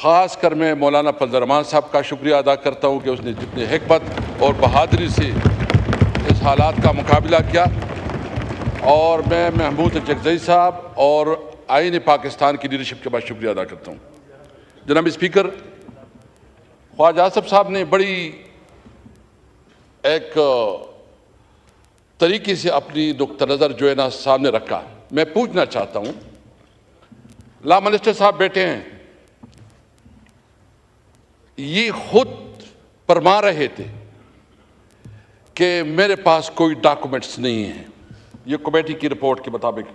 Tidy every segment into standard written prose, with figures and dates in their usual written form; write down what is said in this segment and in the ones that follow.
خاص کر میں مولانا فضل الرحمان صاحب کا شکریہ ادا کرتا ہوں کہ اس نے جتنے حکمت اور بہادری سے اس حالات کا مقابلہ کیا، اور میں محمود چکزئی صاحب اور آئین پاکستان کی لیڈرشپ کے بعد شکریہ ادا کرتا ہوں۔ جناب اسپیکر، خواجہ آصف صاحب نے بڑی ایک طریقے سے اپنی نقطہ نظر جو ہے نا سامنے رکھا۔ میں پوچھنا چاہتا ہوں، لا منسٹر صاحب بیٹھے ہیں، یہ خود فرما رہے تھے کہ میرے پاس کوئی ڈاکومنٹس نہیں ہیں، یہ کمیٹی کی رپورٹ کے مطابق۔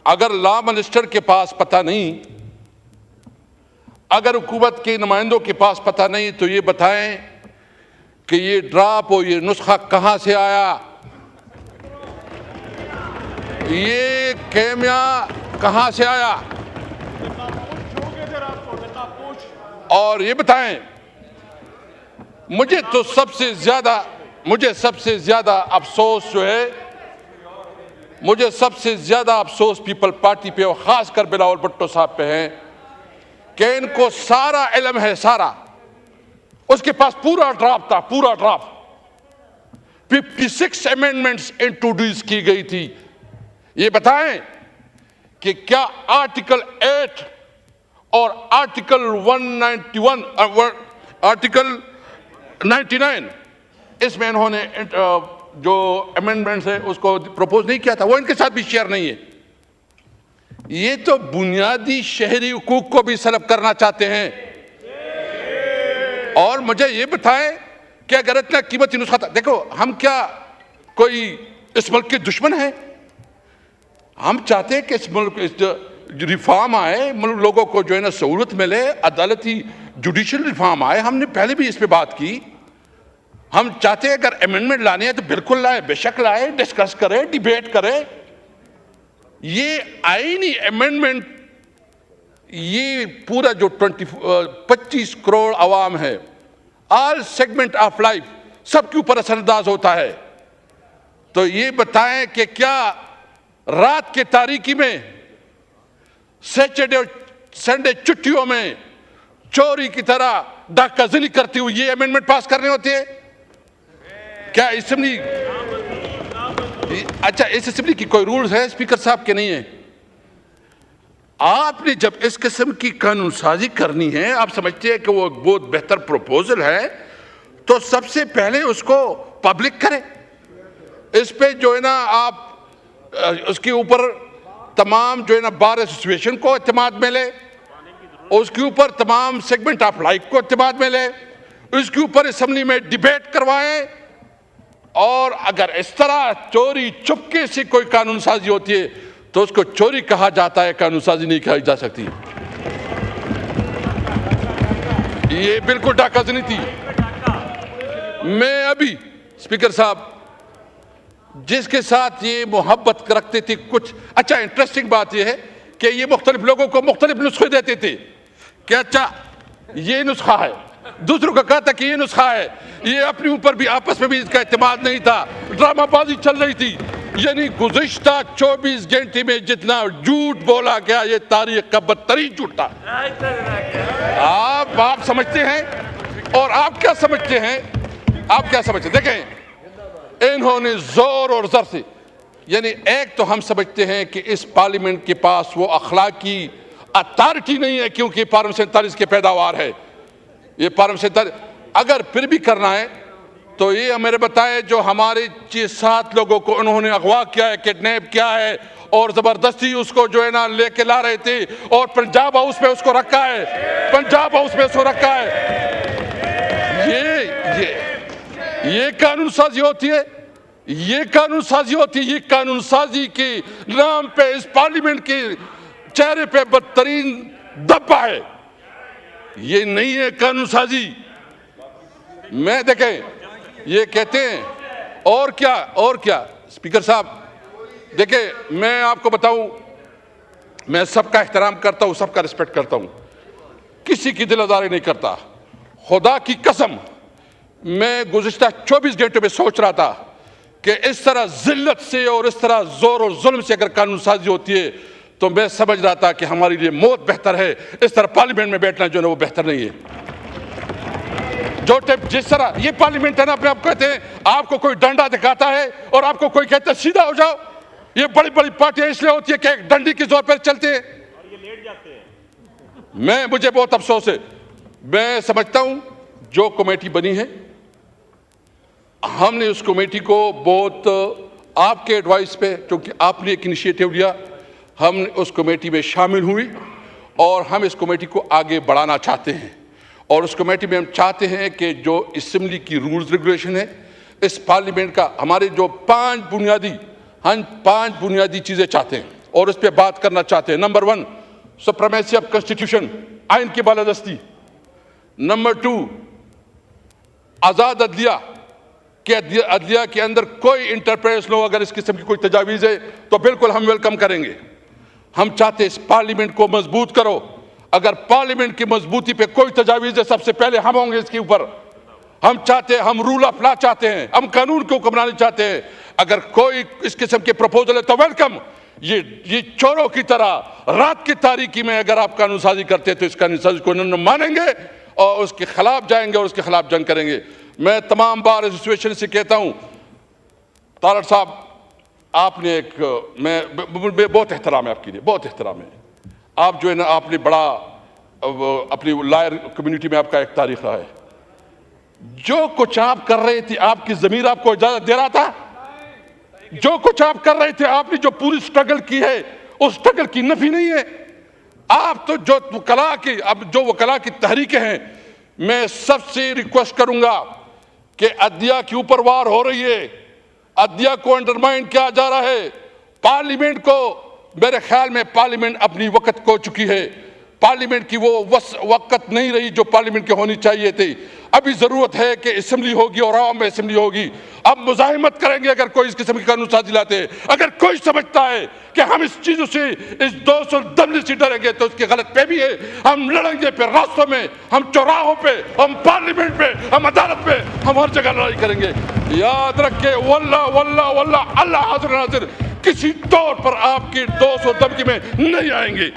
اگر لا منسٹر کے پاس پتہ نہیں، اگر حکومت کے نمائندوں کے پاس پتہ نہیں، تو یہ بتائیں کہ یہ ڈراپ اور یہ نسخہ کہاں سے آیا، یہ کیمیا کہاں سے آیا، اور یہ بتائیں مجھے سب سے زیادہ افسوس جو ہے، مجھے سب سے زیادہ افسوس پیپل پارٹی پہ اور خاص کر بلاول بھٹو صاحب پہ ہے کہ ان کو سارا علم ہے، سارا، اس کے پاس پورا ڈرافٹ تھا، پورا ڈرافٹ 56 امینڈمنٹس انٹروڈیوس کی گئی تھی۔ یہ بتائیں کہ کیا آرٹیکل 8 اور آرٹیکل 191 آرٹیکل 99 اس میں انہوں نے جو امینڈمنٹس ہے اس کو پروپوز نہیں کیا تھا، وہ ان کے ساتھ بھی شیئر نہیں ہے۔ یہ تو بنیادی شہری حقوق کو بھی سلب کرنا چاہتے ہیں۔ اور مجھے یہ بتائیں کہ اگر اتنا قیمتی نسخہ تھا، دیکھو ہم کیا کوئی اس ملک کے دشمن ہیں؟ ہم چاہتے ہیں کہ اس ملک ریفارم آئے، لوگوں کو جو ہے نا سہولت ملے، عدالتی جوڈیشل ریفارم آئے۔ ہم نے پہلے بھی اس پہ بات کی، ہم چاہتے ہیں اگر امینڈمنٹ لانے ہیں تو بالکل لائے، بے شک لائے، ڈسکس کرے، ڈیبیٹ کرے۔ یہ آئینی امینڈمنٹ، یہ پورا جو 25 کروڑ عوام ہے، آل سیگمنٹ آف لائف، سب کے اوپر اثر انداز ہوتا ہے۔ تو یہ بتائیں کہ کیا رات کے تاریکی میں، سیٹرڈے اور سنڈے چھٹیوں میں چوری کی طرح ڈاکہ زنی کرتے ہوئے یہ امینڈمنٹ پاس کرنے ہوتے ہیں؟ کیا اسمبلی، اچھا اس اسمبلی کی کوئی رولز ہے اسپیکر صاحب کے؟ نہیں ہے۔ آپ نے جب اس قسم کی قانون سازی کرنی ہے، آپ سمجھتے ہیں کہ وہ بہت بہتر پروپوزل ہے، تو سب سے پہلے اس کو پبلک کریں۔ اس پہ جو ہے نا آپ اس کے اوپر تمام جو ہے نا بار ایسوسیشن کو اعتماد میں لے، اس کے اوپر تمام سیگمنٹ آف لائف کو اعتماد میں لے، اس کے اوپر اسمبلی میں ڈیبیٹ کروائیں۔ اور اگر اس طرح چوری چپکے سے کوئی قانون سازی ہوتی ہے تو اس کو چوری کہا جاتا ہے، قانون سازی نہیں کہی جا سکتی۔ یہ بالکل ڈاکہ زنی تھی۔ میں ابھی اسپیکر صاحب جس کے ساتھ یہ محبت رکھتے تھے، کچھ اچھا انٹرسٹنگ بات یہ ہے کہ یہ مختلف لوگوں کو مختلف نسخے دیتے تھے کہ اچھا یہ نسخہ ہے، دوسروں کا کہا تھا کہ یہ نسخہ ہے۔ یہ اپنے اوپر بھی آپس میں بھی اس کا اعتماد نہیں تھا، ڈرامہ بازی چل رہی تھی۔ یعنی گزشتہ 24 گھنٹے میں جتنا جھوٹ بولا گیا، یہ تاریخ کا بدترین جھوٹ تھا۔ آپ سمجھتے ہیں، اور آپ کیا سمجھتے ہیں؟ آپ کیا سمجھتے ہیں؟ دیکھیں انہوں نے زور اور زر سے، یعنی ایک تو ہم سمجھتے ہیں کہ اس پارلیمنٹ کے پاس وہ اخلاقی اتھارٹی نہیں ہے، کیونکہ پارلیمنٹ 47 کے پیداوار ہے۔ یہ پارلیمنٹ 47 اگر پھر بھی کرنا ہے تو یہ ہمیں بتائے جو ہمارے 6-7 لوگوں کو انہوں نے اغوا کیا ہے، کڈنیپ کیا ہے، اور زبردستی اس کو جو ہے نا لے کے لا رہے تھے، اور پنجاب ہاؤس میں اس کو رکھا ہے، پنجاب ہاؤس میں اس کو رکھا ہے۔ یہ قانون سازی ہوتی ہے، یہ قانون سازی ہوتی ہے، یہ قانون سازی کے نام پہ اس پارلیمنٹ کے چہرے پہ بدترین دھبا ہے۔ یہ نہیں ہے قانون سازی۔ میں دیکھیں یہ کہتے ہیں اور کیا اسپیکر صاحب دیکھیں میں آپ کو بتاؤں، میں سب کا احترام کرتا ہوں، سب کا رسپیکٹ کرتا ہوں، کسی کی دل آزاری نہیں کرتا۔ خدا کی قسم میں گزشتہ 24 گھنٹوں میں سوچ رہا تھا کہ اس طرح ذلت سے اور اس طرح زور اور ظلم سے اگر قانون سازی ہوتی ہے تو میں سمجھ رہا تھا کہ ہمارے لیے موت بہتر ہے، اس طرح پارلیمنٹ میں بیٹھنا جو ہے وہ بہتر نہیں ہے۔ جو جس طرح یہ پارلیمنٹ ہے نا، اپنے آپ کہتے ہیں آپ کو کوئی ڈنڈا دکھاتا ہے اور آپ کو کوئی کہتا ہے سیدھا ہو جاؤ، یہ بڑی بڑی پارٹیاں اس لیے ہوتی ہے کہ ایک ڈنڈی کے زور پر چلتے ہیں اور یہ لیٹ جاتے ہیں۔ مجھے بہت افسوس ہے، میں سمجھتا ہوں جو کمیٹی بنی ہے، ہم نے اس کمیٹی کو بہت آپ کے ایڈوائس پہ، کیونکہ آپ نے ایک انیشیٹو لیا، ہم نے اس کمیٹی میں شامل ہوئی اور ہم اس کمیٹی کو آگے بڑھانا چاہتے ہیں، اور اس کمیٹی میں ہم چاہتے ہیں کہ جو اسمبلی کی رولز ریگولیشن ہے، اس پارلیمنٹ کا ہمارے جو ہم 5 بنیادی چیزیں چاہتے ہیں اور اس پہ بات کرنا چاہتے ہیں۔ نمبر 1 سپریمیسی آف کنسٹیٹیوشن، آئین کی بالادستی۔ نمبر 2 آزاد عدلیہ، کہ عدلیہ کے اندر کوئی انٹرپریس نہ ہو، اگر اس قسم کی کوئی تجاویز ہے تو بالکل ہم ویلکم کریں گے۔ ہم چاہتے ہیں اس پارلیمنٹ کو مضبوط کرو، اگر پارلیمنٹ کی مضبوطی پہ کوئی تجاویز ہے سب سے پہلے ہم ہوں گے اس کے اوپر۔ ہم چاہتے ہیں، ہم رول آف لا چاہتے ہیں، ہم قانون کو حکمرانی چاہتے ہیں۔ اگر کوئی اس قسم کے پروپوزل ہے تو ویلکم۔ یہ چوروں کی طرح رات کی تاریکی میں اگر آپ قانون سازی کرتے تو اس قانون سازی کو نہ مانیں گے اور اس کے خلاف جائیں گے اور اس کے خلاف جنگ کریں گے۔ میں تمام بار ایسوسیشن سے کہتا ہوں، تارڑ صاحب آپ نے ایک میں بہت احترام ہے آپ کے لیے، بہت احترام ہے۔ آپ جو ہے نا، آپ نے بڑا اپنی لائر کمیونٹی میں آپ کا ایک تاریخ رہا ہے۔ جو کچھ آپ کر رہے تھے، آپ کی ضمیر آپ کو اجازت دے رہا تھا؟ جو کچھ آپ کر رہے تھے، آپ نے جو پوری سٹرگل کی ہے، اس سٹرگل کی نفی نہیں ہے۔ آپ تو جو وکلاء کی تحریکیں ہیں، میں سب سے ریکویسٹ کروں گا کہ عدلیہ کے اوپر وار ہو رہی ہے، عدلیہ کو انڈرمائن کیا جا رہا ہے، پارلیمنٹ کو، میرے خیال میں پارلیمنٹ اپنی وقت کھو چکی ہے، پارلیمنٹ کی وہ وقت نہیں رہی جو پارلیمنٹ کی ہونی چاہیے تھی۔ ابھی ضرورت ہے کہ اسمبلی ہوگی اور عوام میں اسمبلی ہوگی۔ اب مزاحمت کریں گے اگر کوئی اس قسم کی قانون سازی لاتے ہیں۔ اگر کوئی سمجھتا ہے کہ ہم اس چیزوں سے، اس دوست اور دمنے سے ڈریں گے تو اس کی غلط فہمی ہے۔ ہم لڑیں گے پھر راستوں میں، ہم چوراہوں پہ، ہم پارلیمنٹ پہ، ہم عدالت پہ، ہم ہر جگہ لڑائی کریں گے۔ یاد رکھیں، واللہ واللہ واللہ، اللہ حاضر ناظر، کسی طور پر آپ کی دوست اور دمکی میں نہیں آئیں گے۔